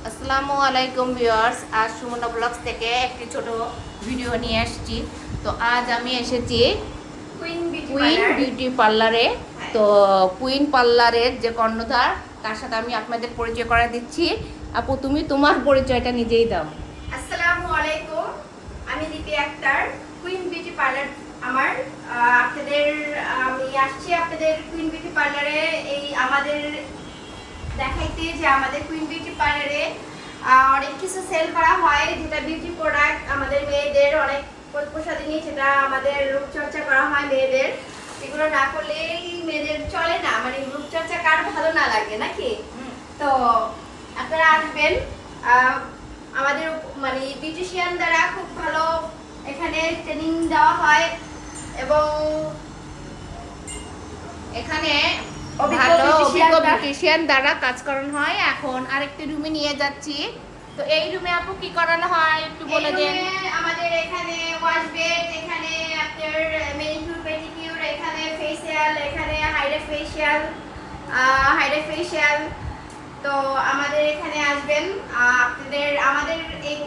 আসসালামু আলাইকুম ভিউয়ার্স, আজ সুমনা ব্লগস থেকে একটি ছোট ভিডিও নিয়ে আসছি। তো আজ আমি এসেছি কুইন বিউটি পার্লারে। তো কুইন পার্লারের যে কর্ণধার, তার সাথে আমি আপনাদের পরিচয় করে দিচ্ছি। আপু, তুমি তোমার পরিচয়টা নিজেই দাও। আসসালামু আলাইকুম, আমি Dipi Akter. Queen beauty parlour আমার আমি আসছি আপনাদের কুইন বিউটি পার্লারে এই আমাদের দেখাইতে যে আমাদের কুইন বিউটি পার্লারে অনেক কিছু সেল করা হয়, যেটা বিউটি প্রোডাক্ট আমাদের মেয়েদের অনেক প্রসাদিনী, যেটা আমাদের রূপচর্চা করা হয় মেয়েদের। এগুলো না করলে মেয়েদের চলে না, মানে রূপচর্চা কার ভালো না লাগে নাকি? তো আপনারা আসবেন, আমাদের মানে বিউটিশিয়ান দ্বারা খুব ভালো এখানে ট্রেনিং দেওয়া হয় এবং এখানে অভিজ্ঞ ভালো beautician অভিজ্ঞ বিউটিশিয়ান দ্বারা কাজ করানো হয়। এখন আরেকটি রুমে নিয়ে যাচ্ছি। তো এই রুমে আপু কি করানো হয় একটু বলে দেন। আমাদের এখানে ওয়াশ বেড, এখানে আপনার ম্যানিকিউর পেডিকিউর, এখানে ফেসিয়াল, এখানে হাইড্রা ফেসিয়াল। তো আমাদের এখানে আসবেন। আমাদের এই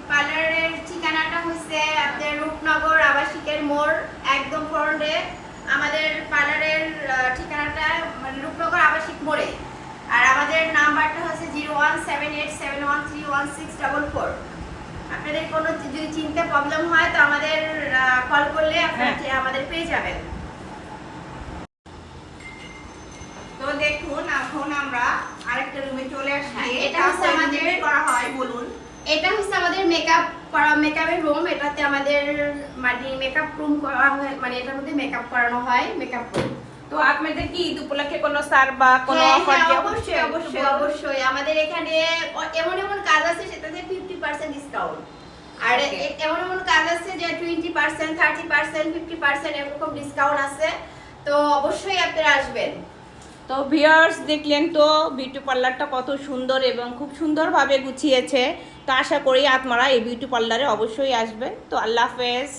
পার্লারের ঠিকানাটা হচ্ছে আপনার রূপনগর আবাসিকের মোড় একদম ফ্রন্টে। আমাদের পার্লারের ঠিকানাটা মানে রূপনগর আবাসিক মোড়ে। আর আমাদের নাম্বারটা হচ্ছে 0178713164। আপনাদের কোনো যদি চিনতে প্রবলেম হয় তো আমাদের কল করলে আপনারা আমাদের পেয়ে যাবেন। তো দেখুন, এখন আমরা আরেকটা রুমে চলে আসছি। এটা হচ্ছে আমাদের করা হয়, বলুন। এটা হচ্ছে আমাদের মেকআপের রুম। এটাতে আমাদের মানে মেকআপ রুম করা হয়, মানে এটার মধ্যে মেকআপ করানো হয়, মেকআপ রুম। তো আপনাদের কি ঈদ উপলক্ষে কোনো সার বা কোনো অফার কি? অবশ্যই আমাদের এখানে এমন এমন কাজ আছে সেটাতে 50% ডিসকাউন্ট। আর এমন কাজ আছে যে 20%, 30%, 50% এরকম ডিসকাউন্ট আছে। তো অবশ্যই আপনারা আসবেন। তো ভিউয়ার্স, দেখলেন তো বিউটি পার্লারটা কত সুন্দর এবং খুব সুন্দরভাবে গুছিয়েছে। তো আশা করি আপনারা এই বিউটি পার্লারে অবশ্যই আসবেন। তো আল্লাহ হাফেজ।